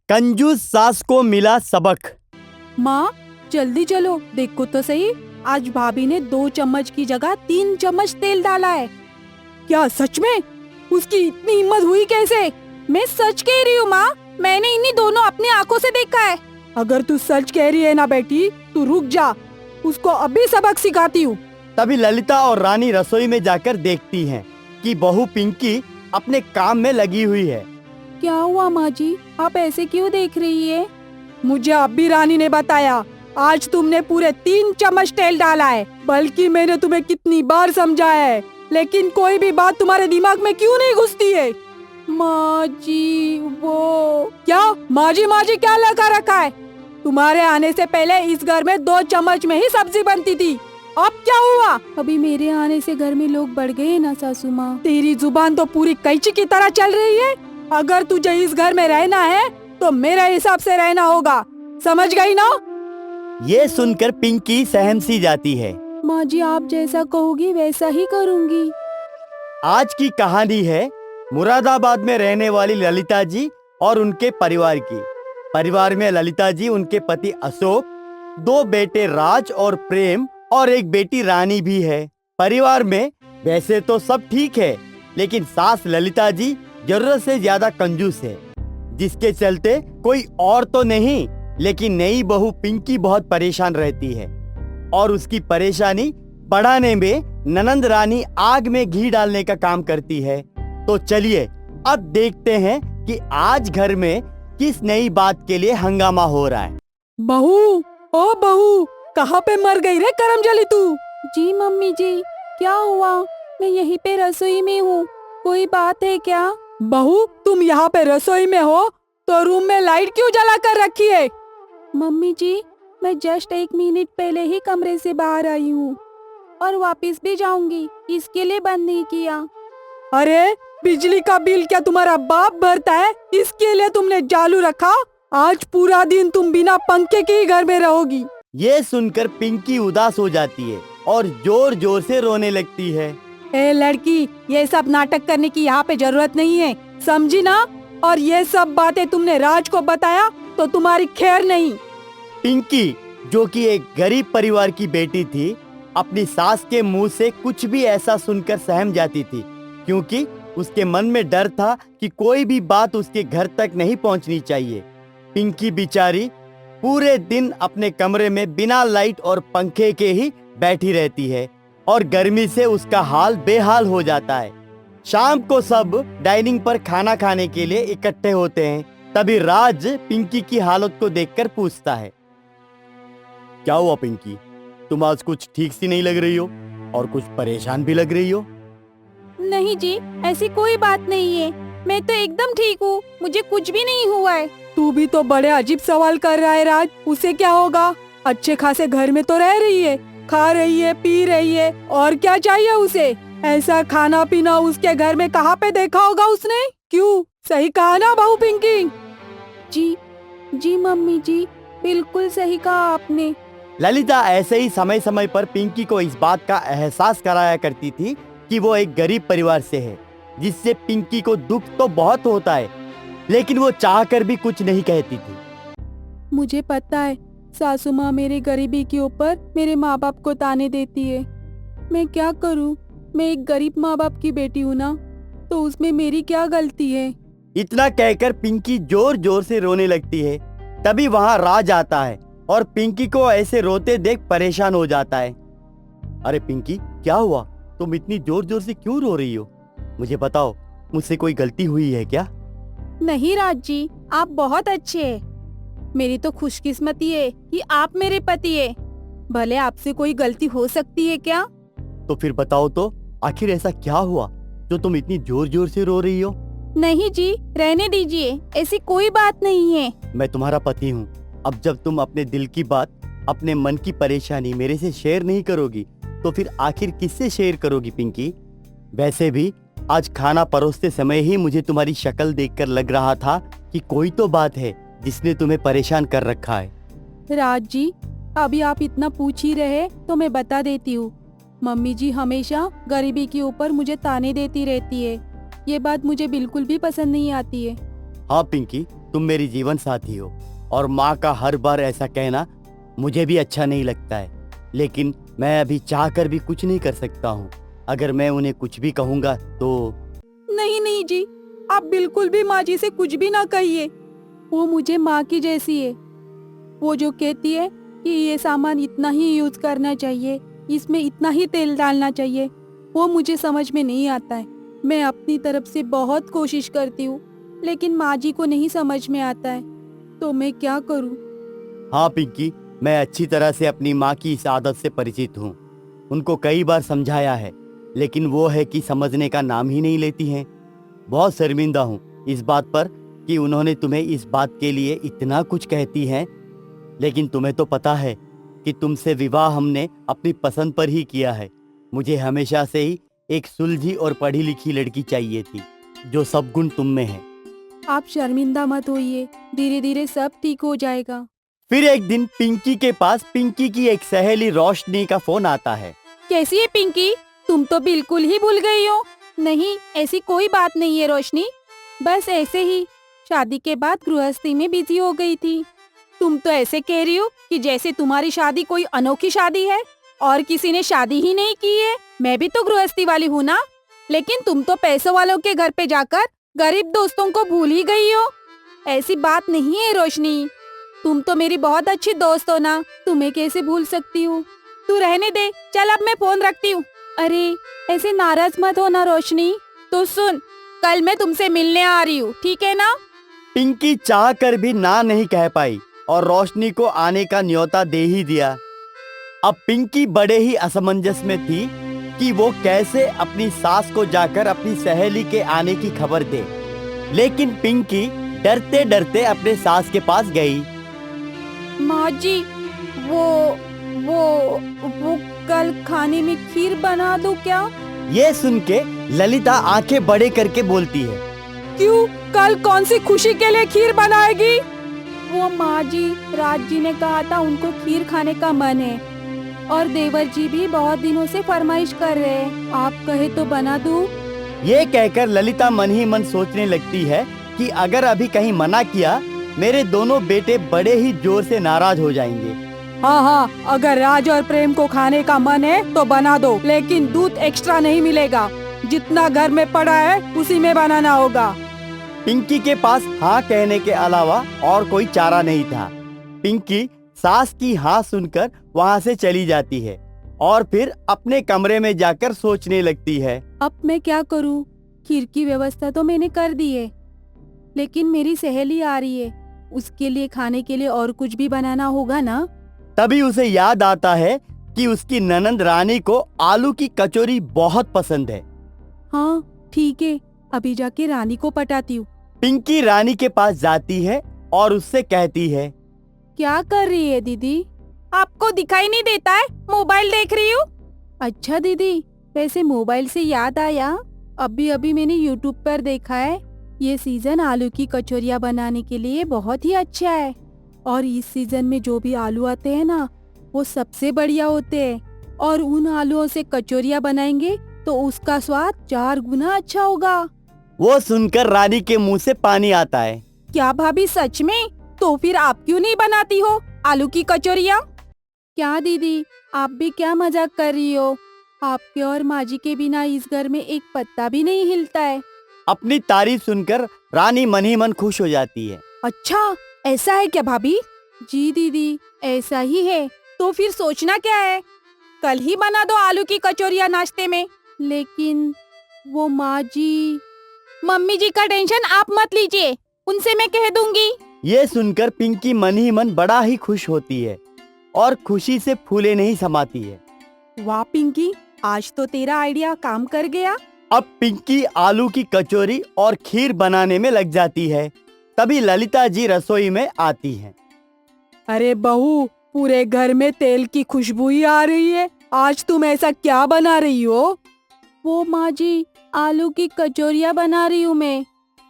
कंजूस सास को मिला सबक। माँ जल्दी चलो, देखो तो सही, आज भाभी ने 2 चम्मच की जगह 3 चम्मच तेल डाला है। क्या सच में? उसकी इतनी हिम्मत हुई कैसे? मैं सच कह रही हूँ माँ, मैंने इन्हीं दोनों अपनी आंखों से देखा है। अगर तू सच कह रही है ना बेटी, तू रुक जा, उसको अभी सबक सिखाती हूँ। तभी ललिता और रानी रसोई में जाकर देखती हैं कि बहू पिंकी अपने काम में लगी हुई है। क्या हुआ माँ जी, आप ऐसे क्यों देख रही है? मुझे अभी रानी ने बताया, आज तुमने पूरे 3 चम्मच तेल डाला है। बल्कि मैंने तुम्हें कितनी बार समझाया है, लेकिन कोई भी बात तुम्हारे दिमाग में क्यों नहीं घुसती है? माँ जी वो क्या? माँ जी क्या लगा रखा है? तुम्हारे आने से पहले इस घर में 2 चम्मच में ही सब्जी बनती थी, अब क्या हुआ? अभी मेरे आने से घर में लोग बढ़ गए ना सासू माँ। तेरी जुबान तो पूरी कैंची की तरह चल रही है। अगर तुझे इस घर में रहना है तो मेरे हिसाब से रहना होगा, समझ गई ना? ये सुनकर पिंकी सहम सी जाती है। माँ जी आप जैसा कहोगी वैसा ही करूँगी। आज की कहानी है मुरादाबाद में रहने वाली ललिता जी और उनके परिवार की। परिवार में ललिता जी, उनके पति अशोक, 2 बेटे राज और प्रेम और एक बेटी रानी भी है। परिवार में वैसे तो सब ठीक है, लेकिन सास ललिता जी जरूरत से ज्यादा कंजूस है, जिसके चलते कोई और तो नहीं, लेकिन नई बहू पिंकी बहुत परेशान रहती है और उसकी परेशानी बढ़ाने में ननंद रानी आग में घी डालने का काम करती है। तो चलिए अब देखते हैं कि आज घर में किस नई बात के लिए हंगामा हो रहा है। बहू, ओ बहू, कहाँ पे मर गई रे करमजली तू? जी मम्मी जी, क्या हुआ? मैं यहीं पे रसोई में हूँ, कोई बात है क्या? बहू तुम यहाँ पे रसोई में हो तो रूम में लाइट क्यों जला कर रखी है? मम्मी जी मैं जस्ट 1 मिनट पहले ही कमरे से बाहर आई हूँ और वापस भी जाऊंगी, इसके लिए बंद नहीं किया। अरे बिजली का बिल क्या तुम्हारा बाप भरता है, इसके लिए तुमने चालू रखा? आज पूरा दिन तुम बिना पंखे के ही घर में रहोगी। ये सुनकर पिंकी उदास हो जाती है और जोर जोर से रोने लगती है। ए लड़की, ये सब नाटक करने की यहाँ पे जरूरत नहीं है, समझी ना? और ये सब बातें तुमने राज को बताया तो तुम्हारी खैर नहीं। पिंकी, जो कि एक गरीब परिवार की बेटी थी, अपनी सास के मुंह से कुछ भी ऐसा सुनकर सहम जाती थी, क्योंकि उसके मन में डर था कि कोई भी बात उसके घर तक नहीं पहुंचनी चाहिए। पिंकी बेचारी पूरे दिन अपने कमरे में बिना लाइट और पंखे के ही बैठी रहती है और गर्मी से उसका हाल बेहाल हो जाता है। शाम को सब डाइनिंग पर खाना खाने के लिए इकट्ठे होते हैं। तभी राज पिंकी की हालत को देखकर पूछता है, क्या हुआ पिंकी, तुम आज कुछ ठीक सी नहीं लग रही हो और कुछ परेशान भी लग रही हो। नहीं जी, ऐसी कोई बात नहीं है, मैं तो एकदम ठीक हूँ, मुझे कुछ भी नहीं हुआ है। तू भी तो बड़े अजीब सवाल कर रहा है राज, उसे क्या होगा? अच्छे खासे घर में तो रह रही है, खा रही है, पी रही है, और क्या चाहिए उसे? ऐसा खाना पीना उसके घर में कहाँ पे देखा होगा उसने? क्यों, सही कहा ना बहू पिंकी? जी मम्मी जी, बिल्कुल सही कहा आपने। ललिता ऐसे ही समय समय पर पिंकी को इस बात का एहसास कराया करती थी कि वो एक गरीब परिवार से है, जिससे पिंकी को दुख तो बहुत होता है, लेकिन वो चाहकर भी कुछ नहीं कहती थी। मुझे पता है सासू माँ मेरी गरीबी के ऊपर मेरे माँ बाप को ताने देती है, मैं क्या करूँ? मैं एक गरीब माँ बाप की बेटी हूँ ना, तो उसमें मेरी क्या गलती है? इतना कहकर पिंकी जोर जोर से रोने लगती है। तभी वहाँ राज आता है और पिंकी को ऐसे रोते देख परेशान हो जाता है। अरे पिंकी, क्या हुआ? तुम इतनी जोर जोर से क्यों रो रही हो? मुझे बताओ, मुझसे कोई गलती हुई है क्या? नहीं राज जी, आप बहुत अच्छे हैं। मेरी तो खुशकिस्मती है कि आप मेरे पति है। भले आपसे कोई गलती हो सकती है क्या? तो फिर बताओ तो, आखिर ऐसा क्या हुआ जो तुम इतनी जोर जोर से रो रही हो? नहीं जी, रहने दीजिए, ऐसी कोई बात नहीं है। मैं तुम्हारा पति हूँ। अब जब तुम अपने दिल की बात, अपने मन की परेशानी मेरे से शेयर नहीं करोगी, तो फिर आखिर किससे शेयर करोगी पिंकी? वैसे भी आज खाना परोसते समय ही मुझे तुम्हारी शक्ल देखकर लग रहा था कि कोई तो बात है जिसने तुम्हें परेशान कर रखा है। राज जी, अभी आप इतना पूछ ही रहे तो मैं बता देती हूँ। मम्मी जी हमेशा गरीबी के ऊपर मुझे ताने देती रहती है, ये बात मुझे बिल्कुल भी पसंद नहीं आती है। हाँ पिंकी, तुम मेरी जीवन साथी हो और माँ का हर बार ऐसा कहना मुझे भी अच्छा नहीं लगता है, लेकिन मैं अभी चाहकर भी कुछ नहीं कर सकता हूँ। अगर मैं उन्हें कुछ भी कहूँगा तो। नहीं नहीं जी, आप बिल्कुल भी माँ जी से कुछ भी ना कहिए। वो मुझे माँ की जैसी है। वो जो कहती है कि ये सामान इतना ही यूज करना चाहिए, इसमें इतना ही तेल डालना चाहिए, वो मुझे समझ में नहीं आता है। मैं अपनी तरफ से बहुत कोशिश करती हूँ, लेकिन माँ जी को नहीं समझ में आता है, तो मैं क्या करूँ? हाँ पिंकी, मैं अच्छी तरह से अपनी माँ की इस आदत से परिचित हूँ। उनको कई बार समझाया है, लेकिन वो है कि समझने का नाम ही नहीं लेती हैं। बहुत शर्मिंदा हूँ इस बात पर कि उन्होंने तुम्हें इस बात के लिए इतना कुछ कहती हैं, लेकिन तुम्हें तो पता है कि तुमसे विवाह हमने अपनी पसंद पर ही किया है। मुझे हमेशा से ही एक सुलझी और पढ़ी लिखी लड़की चाहिए थी, जो सब गुण तुम में है। आप शर्मिंदा मत होइए, धीरे धीरे सब ठीक हो जाएगा। फिर एक दिन पिंकी के पास पिंकी की एक सहेली रोशनी का फोन आता है। कैसी है पिंकी? तुम तो बिल्कुल ही भूल गई हो। नहीं, ऐसी कोई बात नहीं है रोशनी, बस ऐसे ही शादी के बाद गृहस्थी में बिजी हो गई थी। तुम तो ऐसे कह रही हो कि जैसे तुम्हारी शादी कोई अनोखी शादी है और किसी ने शादी ही नहीं की है। मैं भी तो गृहस्थी वाली हूँ ना, लेकिन तुम तो पैसों वालों के घर पे जाकर गरीब दोस्तों को भूल ही गई हो। ऐसी बात नहीं है रोशनी, तुम तो मेरी बहुत अच्छी दोस्त हो ना, तुम्हें कैसे भूल सकती हूँ। तू रहने दे, चल अब मैं फोन रखती हूँ। अरे ऐसे नाराज मत हो ना रोशनी। तो सुन, कल मैं तुमसे मिलने आ रही हूँ, ठीक है ना? पिंकी चाह कर भी ना नहीं कह पाई और रोशनी को आने का न्योता दे ही दिया। अब पिंकी बड़े ही असमंजस में थी कि वो कैसे अपनी सास को जाकर अपनी सहेली के आने की खबर दे। लेकिन पिंकी डरते डरते अपने सास के पास गई। माँ जी, वो कल खाने में खीर बना दो क्या? ये सुन के ललिता आंखें बड़े करके बोलती है। क्यों, कल कौन सी खुशी के लिए खीर बनाएगी? वो माँ जी, राज जी ने कहा था उनको खीर खाने का मन है और देवर जी भी बहुत दिनों से फरमाइश कर रहे हैं। आप कहे तो बना दूं? ये कहकर ललिता मन ही मन सोचने लगती है कि अगर अभी कहीं मना किया, मेरे दोनों बेटे बड़े ही जोर से नाराज हो जाएंगे। हाँ हाँ, अगर राज और प्रेम को खाने का मन है तो बना दो, लेकिन दूध एक्स्ट्रा नहीं मिलेगा। जितना घर में पड़ा है उसी में बनाना होगा। पिंकी के पास हाँ कहने के अलावा और कोई चारा नहीं था। पिंकी सास की हाँ सुनकर वहाँ से चली जाती है और फिर अपने कमरे में जाकर सोचने लगती है। अब मैं क्या करूँ? खीर की व्यवस्था तो मैंने कर दी है, लेकिन मेरी सहेली आ रही है, उसके लिए खाने के लिए और कुछ भी बनाना होगा ना। तभी उसे याद आता है कि उसकी ननंद रानी को आलू की कचौरी बहुत पसंद है। हाँ ठीक है, अभी जाके रानी को पटाती हूँ। पिंकी रानी के पास जाती है और उससे कहती है। क्या कर रही है दीदी? आपको दिखाई नहीं देता है? मोबाइल देख रही हूँ। अच्छा दीदी, वैसे मोबाइल से याद आया, अभी अभी मैंने यूट्यूब पर देखा है, ये सीजन आलू की कचौरियाँ बनाने के लिए बहुत ही अच्छा है और इस सीजन में जो भी आलू आते हैं ना, वो सबसे बढ़िया होते हैं और उन आलूओं से कचौरियाँ बनाएंगे तो उसका स्वाद 4 गुना अच्छा होगा। वो सुनकर रानी के मुंह से पानी आता है। क्या भाभी, सच में? तो फिर आप क्यों नहीं बनाती हो आलू की कचौरियाँ? क्या दीदी, आप भी क्या मजाक कर रही हो? आपके और माँ जी के बिना इस घर में एक पत्ता भी नहीं हिलता है। अपनी तारीफ सुनकर रानी मन ही मन खुश हो जाती है। अच्छा, ऐसा है क्या भाभी? जी दीदी, ऐसा ही है। तो फिर सोचना क्या है, कल ही बना दो आलू की कचौरियाँ नाश्ते में। लेकिन वो माँ जी। मम्मी जी का टेंशन आप मत लीजिए, उनसे मैं कह दूंगी। ये सुनकर पिंकी मन ही मन बड़ा ही खुश होती है और खुशी से फूले नहीं समाती है। वाह पिंकी, आज तो तेरा आइडिया काम कर गया। अब पिंकी आलू की कचौरी और खीर बनाने में लग जाती है। तभी ललिता जी रसोई में आती हैं। अरे बहू, पूरे घर में तेल की खुशबू ही आ रही है। आज तुम ऐसा क्या बना रही हो? वो माँ जी, आलू की कचौरियाँ बना रही हूँ मैं।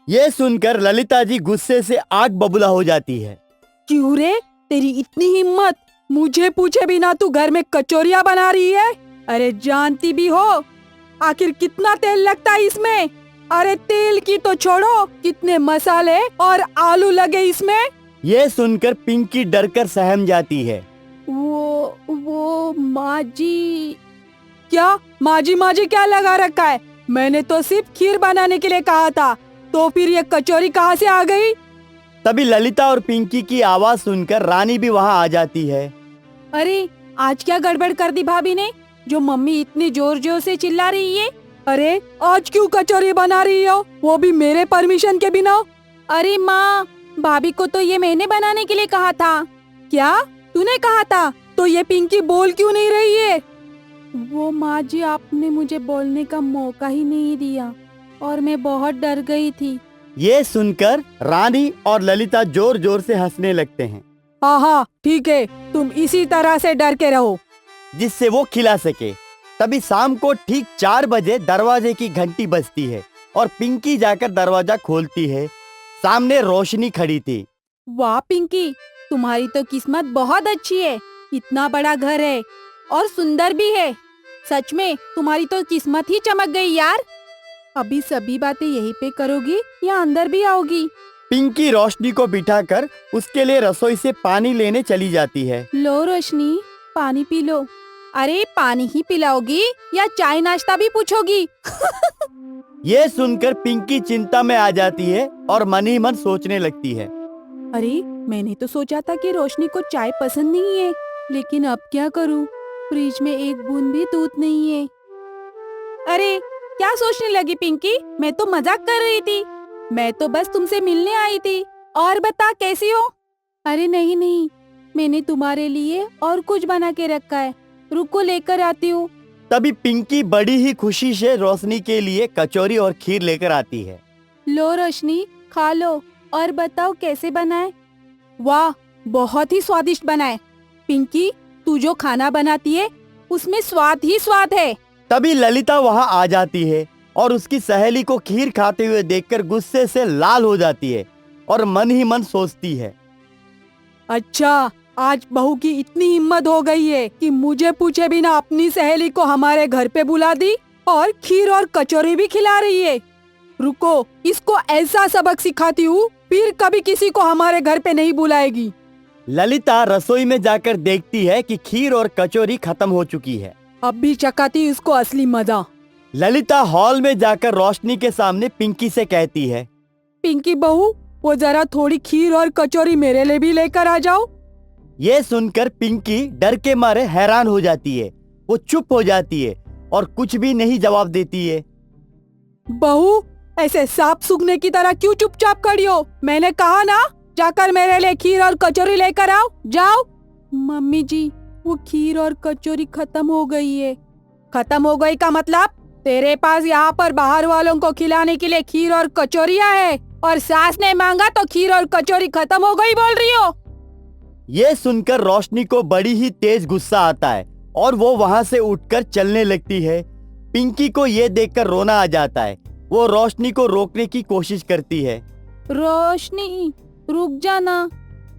ये सुनकर ललिता जी गुस्से से आग बबूला हो जाती है। क्यों रे, तेरी इतनी हिम्मत? मुझे पूछे बिना तू घर में कचौरियाँ बना रही है? अरे जानती भी हो आखिर कितना तेल लगता है इसमें? अरे तेल की तो छोड़ो, कितने मसाले और आलू लगे इसमें। ये सुनकर पिंकी डरकर सहम जाती है। वो माँ जी। क्या माँ जी क्या लगा रखा है? मैंने तो सिर्फ खीर बनाने के लिए कहा था, तो फिर ये कचौरी कहाँ से आ गई? तभी ललिता और पिंकी की आवाज सुनकर रानी भी वहाँ आ जाती है। अरे आज क्या गड़बड़ कर दी भाभी ने, जो मम्मी इतनी जोर जोर से चिल्ला रही है? अरे आज क्यों कचौरी बना रही हो, वो भी मेरे परमिशन के बिना? अरे माँ, भाभी को तो ये मैंने बनाने के लिए कहा था। क्या तूने कहा था? तो ये पिंकी बोल क्यों नहीं रही है? वो माँ जी, आपने मुझे बोलने का मौका ही नहीं दिया और मैं बहुत डर गई थी। ये सुनकर रानी और ललिता जोर जोर से हंसने लगते हैं। हाँ ठीक है, तुम इसी तरह से डर के रहो जिससे वो खिला सके। तभी शाम को ठीक 4 बजे दरवाजे की घंटी बजती है और पिंकी जाकर दरवाजा खोलती है। सामने रोशनी खड़ी थी। वाह पिंकी, तुम्हारी तो किस्मत बहुत अच्छी है। इतना बड़ा घर है और सुंदर भी है। सच में तुम्हारी तो किस्मत ही चमक गई यार। अभी सभी बातें यहीं पे करोगी या अंदर भी आओगी? पिंकी रोशनी को बिठाकर उसके लिए रसोई से पानी लेने चली जाती है। लो रोशनी, पानी पी लो। अरे पानी ही पिलाओगी या चाय नाश्ता भी पूछोगी? ये सुनकर पिंकी चिंता में आ जाती है और मन ही मन सोचने लगती है। अरे मैंने तो सोचा था कि रोशनी को चाय पसंद नहीं है, लेकिन अब क्या करूं? फ्रिज में एक बूंद भी दूध नहीं है। अरे क्या सोचने लगी पिंकी? मैं तो मजाक कर रही थी। मैं तो बस तुमसे मिलने आई थी। और बता कैसी हो? अरे नहीं, मैंने तुम्हारे लिए और कुछ बना के रखा है, रुको लेकर आती हूँ। तभी पिंकी बड़ी ही खुशी से रोशनी के लिए कचौरी और खीर लेकर आती है। लो रोशनी, खा लो और बताओ कैसे बनाए। वाह, बहुत ही स्वादिष्ट बनाए। पिंकी, तू जो खाना बनाती है उसमें स्वाद ही स्वाद है। तभी ललिता वहाँ आ जाती है और उसकी सहेली को खीर खाते हुए देखकर गुस्से से लाल हो जाती है और मन ही मन सोचती है, अच्छा आज बहू की इतनी हिम्मत हो गई है कि मुझे पूछे बिना अपनी सहेली को हमारे घर पे बुला दी और खीर और कचौरी भी खिला रही है। रुको, इसको ऐसा सबक सिखाती हूँ, फिर कभी किसी को हमारे घर पे नहीं बुलाएगी। ललिता रसोई में जाकर देखती है कि खीर और कचौरी खत्म हो चुकी है। अब भी चकाती इसको असली मजा। ललिता हॉल में जाकर रोशनी के सामने पिंकी से कहती है, पिंकी बहू, वो जरा थोड़ी खीर और कचौरी मेरे लिए भी लेकर आ जाओ। ये सुनकर पिंकी डर के मारे हैरान हो जाती है। वो चुप हो जाती है और कुछ भी नहीं जवाब देती है। बहू, ऐसे सांप सूंघने की तरह क्यों चुपचाप खड़ी हो? मैंने कहा ना, जाकर मेरे लिए खीर और कचौरी लेकर आओ, जाओ। मम्मी जी, वो खीर और कचौरी खत्म हो गई है। खत्म हो गई का मतलब? तेरे पास यहाँ पर बाहर वालों को खिलाने के लिए खीर और कचौरियाँ है और सास ने मांगा तो खीर और कचौरी खत्म हो गई बोल रही हो? ये सुनकर रोशनी को बड़ी ही तेज गुस्सा आता है और वो वहाँ से उठकर चलने लगती है। पिंकी को ये देखकर रोना आ जाता है। वो रोशनी को रोकने की कोशिश करती है। रोशनी, रुक जाना।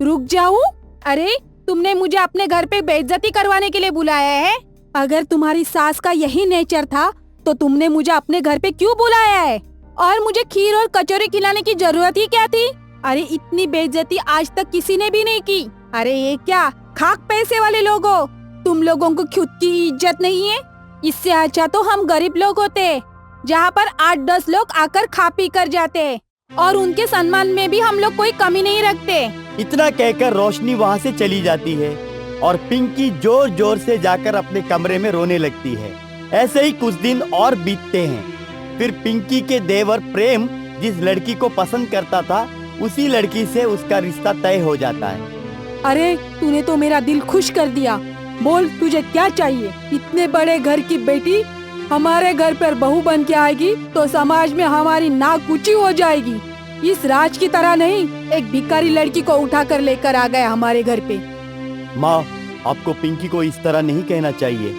रुक जाऊं? अरे तुमने मुझे अपने घर पे बेइज्जती करवाने के लिए बुलाया है? अगर तुम्हारी सास का यही नेचर था तो तुमने मुझे अपने घर पे क्यों बुलाया है? और मुझे खीर और कचौरी खिलाने की जरूरत ही क्या थी? अरे इतनी बेइज्जती आज तक किसी ने भी नहीं की। अरे ये क्या खाक पैसे वाले लोग हो? तुम लोगों को खुद की इज्जत नहीं है? इससे अच्छा तो हम गरीब लोग होते, जहाँ पर 8-10 लोग आकर खा पी कर जाते और उनके सम्मान में भी हम लोग कोई कमी नहीं रखते। इतना कहकर रोशनी वहाँ से चली जाती है और पिंकी जोर जोर से जाकर अपने कमरे में रोने लगती है। ऐसे ही कुछ दिन और बीतते हैं। फिर पिंकी के देवर प्रेम जिस लड़की को पसंद करता था, उसी लड़की से उसका रिश्ता तय हो जाता है। अरे तूने तो मेरा दिल खुश कर दिया। बोल तुझे क्या चाहिए? इतने बड़े घर की बेटी हमारे घर पर बहू बन के आएगी तो समाज में हमारी नाक ऊंची हो जाएगी। इस राज की तरह नहीं, एक भिखारी लड़की को उठा कर लेकर आ गया हमारे घर पे। माँ, आपको पिंकी को इस तरह नहीं कहना चाहिए।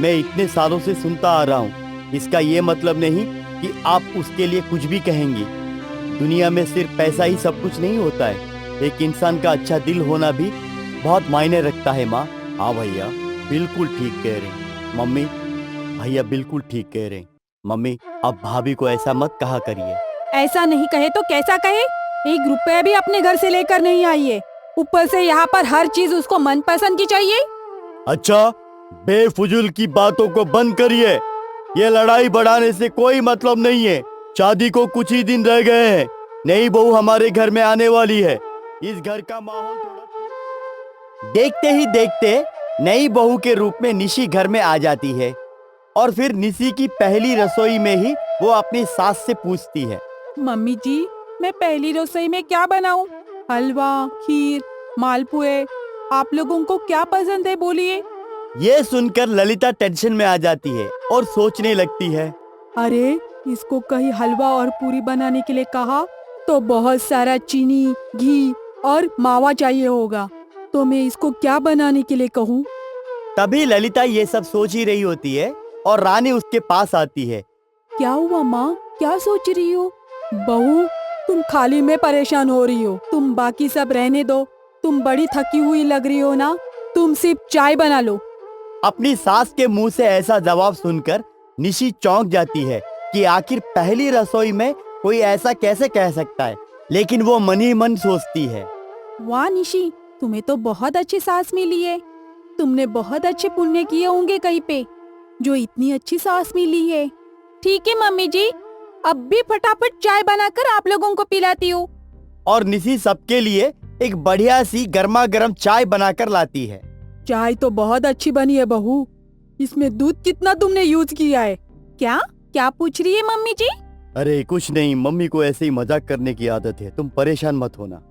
मैं इतने सालों से सुनता आ रहा हूँ। इसका ये मतलब नहीं कि आप उसके लिए कुछ भी कहेंगी। दुनिया में सिर्फ पैसा ही सब कुछ नहीं होता है। एक इंसान का अच्छा दिल होना भी बहुत मायने रखता है माँ। हाँ भैया, बिल्कुल ठीक कह रहे हैं। मम्मी, भैया बिल्कुल ठीक कह रहे हैं। मम्मी, अब भाभी को ऐसा मत कहा करिए। ऐसा नहीं कहे तो कैसा कहे? 1 रुपया भी अपने घर से लेकर नहीं आई है, ऊपर से यहाँ पर हर चीज उसको मनपसंद की चाहिए। अच्छा, बेफुजुल की बातों को बंद करिए। ये लड़ाई बढ़ाने से कोई मतलब नहीं है। शादी को कुछ ही दिन रह गए हैं। नई बहू हमारे घर में आने वाली है। इस घर का माहौल थोड़ा। देखते ही देखते नई बहू के रूप में निशी घर में आ जाती है और फिर निशी की पहली रसोई में ही वो अपनी सास से पूछती है, मम्मी जी, मैं पहली रसोई में क्या बनाऊं? हलवा, खीर, मालपुए, आप लोगों को क्या पसंद है बोलिए। ये सुनकर ललिता टेंशन में आ जाती है और सोचने लगती है, अरे, इसको कहीं हलवा और पूरी बनाने के लिए कहा तो बहुत सारा चीनी, घी और मावा चाहिए होगा, तो मैं इसको क्या बनाने के लिए कहूँ? तभी ललिता ये सब सोच ही रही होती है और रानी उसके पास आती है। क्या हुआ माँ, क्या सोच रही हो? बहू, तुम खाली में परेशान हो रही हो, तुम बाकी सब रहने दो। तुम बड़ी थकी हुई लग रही हो ना, तुम सिर्फ चाय बना लो। अपनी सास के मुंह से ऐसा जवाब सुनकर निशी चौंक जाती है कि आखिर पहली रसोई में कोई ऐसा कैसे कह सकता है, लेकिन वो मन ही मन सोचती है, वाह निशी, तुम्हें तो बहुत अच्छी सास मिली है। तुमने बहुत अच्छे पुण्य किए होंगे कहीं पे, जो इतनी अच्छी सास मिली है। ठीक है मम्मी जी, अब भी फटाफट चाय बनाकर आप लोगों को पिलाती हूँ। और निशी सबके लिए एक बढ़िया सी गर्मा गर्म चाय बनाकर लाती है। चाय तो बहुत अच्छी बनी है बहू, इसमें दूध कितना तुमने यूज किया है? क्या क्या पूछ रही है मम्मी जी? अरे कुछ नहीं, मम्मी को ऐसे ही मजाक करने की आदत है, तुम परेशान मत होना।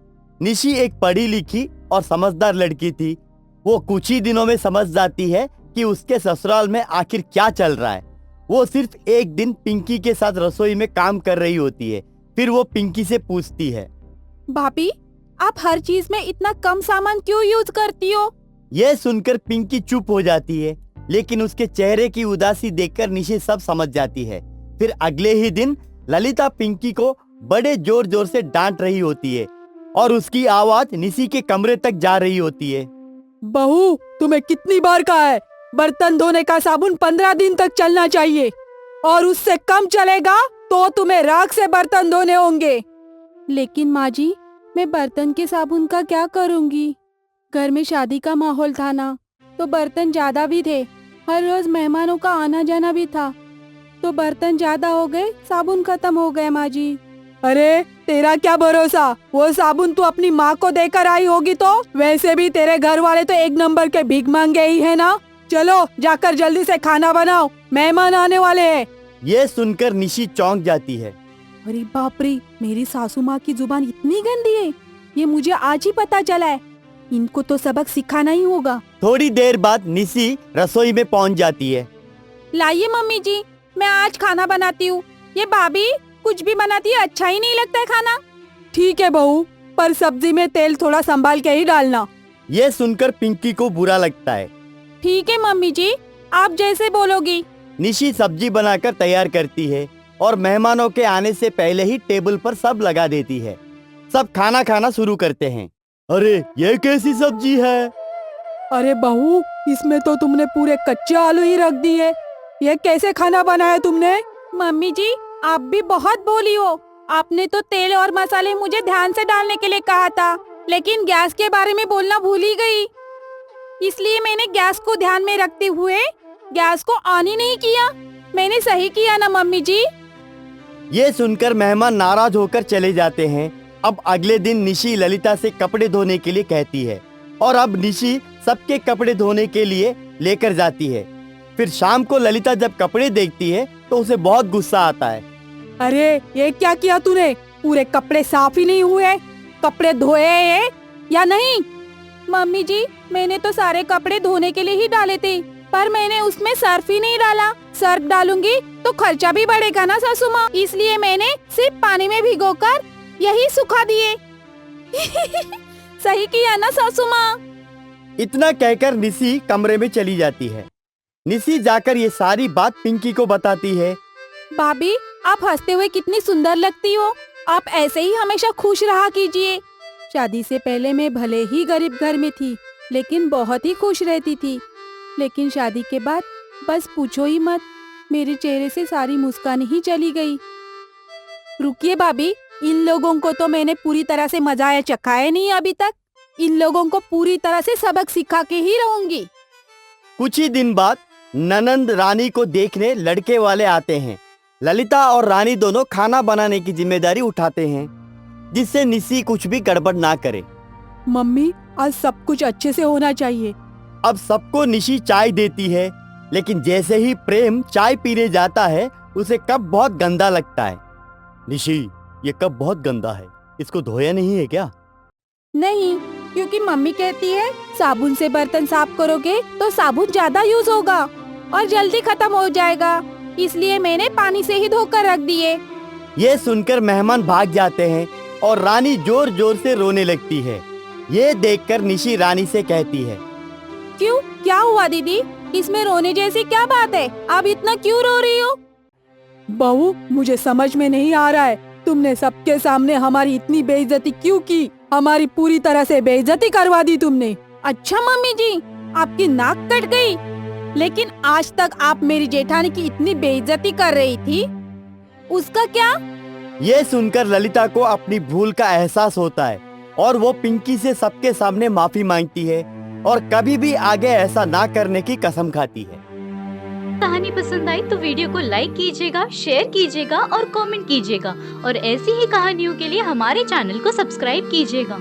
निशी एक पढ़ी लिखी और समझदार लड़की थी। वो कुछ ही दिनों में समझ जाती है कि उसके ससुराल में आखिर क्या चल रहा है। वो सिर्फ एक दिन पिंकी के साथ रसोई में काम कर रही होती है। फिर वो पिंकी से पूछती है, भाभी, आप हर चीज में इतना कम सामान क्यों यूज करती हो? ये सुनकर पिंकी चुप हो जाती है, लेकिन उसके चेहरे की उदासी देखकर निशी सब समझ जाती है। फिर अगले ही दिन ललिता पिंकी को बड़े जोर जोर से डांट रही होती है और उसकी आवाज निशी के कमरे तक जा रही होती है। बहू, तुम्हें कितनी बार कहा है, बर्तन धोने का साबुन 15 दिन तक चलना चाहिए, और उससे कम चलेगा तो तुम्हें राख से बर्तन धोने होंगे। लेकिन माँ जी, मैं बर्तन के साबुन का क्या करूँगी? घर में शादी का माहौल था ना, तो बर्तन ज्यादा भी थे। हर रोज मेहमानों का आना जाना भी था, तो बर्तन ज्यादा हो गए, साबुन खत्म हो गए माँ जी। अरे, तेरा क्या भरोसा, वो साबुन तू अपनी माँ को देकर आई होगी तो। वैसे भी तेरे घर वाले तो 1 नंबर के भीख मांगे ही है ना। चलो जाकर जल्दी से खाना बनाओ, मेहमान आने वाले हैं। ये सुनकर निशी चौंक जाती है। अरे बाप रे, मेरी सासू माँ की जुबान इतनी गंदी है, ये मुझे आज ही पता चला है। इनको तो सबक सिखाना ही होगा। थोड़ी देर बाद निशी रसोई में पहुंच जाती है। लाइए मम्मी जी, मैं आज खाना बनाती हूँ। ये भाभी कुछ भी बनाती है, अच्छा ही नहीं लगता है खाना। ठीक है बहू, पर सब्जी में तेल थोड़ा संभाल के ही डालना। ये सुनकर पिंकी को बुरा लगता है। ठीक है मम्मी जी, आप जैसे बोलोगी। निशी सब्जी बनाकर तैयार करती है और मेहमानों के आने से पहले ही टेबल पर सब लगा देती है। सब खाना खाना शुरू करते हैं। अरे, ये कैसी सब्जी है? अरे बहू, इसमें तो तुमने पूरे कच्चे आलू ही रख दिए। ये कैसे खाना बनाया तुमने? मम्मी जी, आप भी बहुत बोली हो। आपने तो तेल और मसाले मुझे ध्यान से डालने के लिए कहा था, लेकिन गैस के बारे में बोलना भूल ही गई। इसलिए मैंने गैस को ध्यान में रखते हुए गैस को ऑन ही नहीं किया। मैंने सही किया ना मम्मी जी? ये सुनकर मेहमान नाराज होकर चले जाते हैं। अब अगले दिन निशी ललिता से कपड़े धोने के लिए कहती है और अब निशी सबके कपड़े धोने के लिए लेकर जाती है। फिर शाम को ललिता जब कपड़े देखती है तो उसे बहुत गुस्सा आता है। अरे, ये क्या किया तूने? पूरे कपड़े साफ ही नहीं हुए। कपड़े धोए हैं या नहीं? मम्मी जी, मैंने तो सारे कपड़े धोने के लिए ही डाले थे, पर मैंने उसमें सर्फ ही नहीं डाला। सर्फ डालूंगी तो खर्चा भी बढ़ेगा ना सासू माँ, इसलिए मैंने सिर्फ पानी में भिगोकर यही सुखा दिए। सही किया ना सासू माँ? इतना कहकर निशी कमरे में चली जाती है। निशी जाकर ये सारी बात पिंकी को बताती है। भाभी, आप हंसते हुए कितनी सुंदर लगती हो। आप ऐसे ही हमेशा खुश रहा कीजिए। शादी से पहले मैं भले ही गरीब घर में थी, लेकिन बहुत ही खुश रहती थी। लेकिन शादी के बाद बस पूछो ही मत। मेरे चेहरे से सारी मुस्कान ही चली गई। रुकिए भाभी, इन लोगों को तो मैंने पूरी तरह से मजा चखाया नहीं अभी तक। इन लोगों को पूरी तरह से सबक सिखा के ही रहूंगी। कुछ ही दिन बाद ननंद रानी को देखने लड़के वाले आते हैं। ललिता और रानी दोनों खाना बनाने की जिम्मेदारी उठाते हैं, जिससे निशी कुछ भी गड़बड़ ना करे। मम्मी, आज सब कुछ अच्छे से होना चाहिए। अब सबको निशी चाय देती है, लेकिन जैसे ही प्रेम चाय पीने जाता है उसे कप बहुत गंदा लगता है। निशी, ये कप बहुत गंदा है, इसको धोया नहीं है क्या? नहीं, क्योंकि मम्मी कहती है साबुन से बर्तन साफ करोगे तो साबुन ज्यादा यूज होगा और जल्दी खत्म हो जाएगा, इसलिए मैंने पानी से ही धोकर रख दिए। ये सुनकर मेहमान भाग जाते हैं और रानी जोर जोर से रोने लगती है। ये देखकर निशी रानी से कहती है, क्यों, क्या हुआ दीदी? इसमें रोने जैसी क्या बात है? आप इतना क्यों रो रही हो? बहू, मुझे समझ में नहीं आ रहा है, तुमने सबके सामने हमारी इतनी बेइज्जती क्यों की? हमारी पूरी तरह से बेइज्जती करवा दी तुमने। अच्छा मम्मी जी, आपकी नाक कट गई, लेकिन आज तक आप मेरी जेठानी की इतनी बेइज्जती कर रही थी, उसका क्या? ये सुनकर ललिता को अपनी भूल का एहसास होता है और वो पिंकी से सबके सामने माफी मांगती है और कभी भी आगे ऐसा ना करने की कसम खाती है। कहानी पसंद आई तो वीडियो को लाइक कीजिएगा, शेयर कीजिएगा और कमेंट कीजिएगा और ऐसी ही कहानियों के लिए हमारे चैनल को सब्सक्राइब कीजिएगा।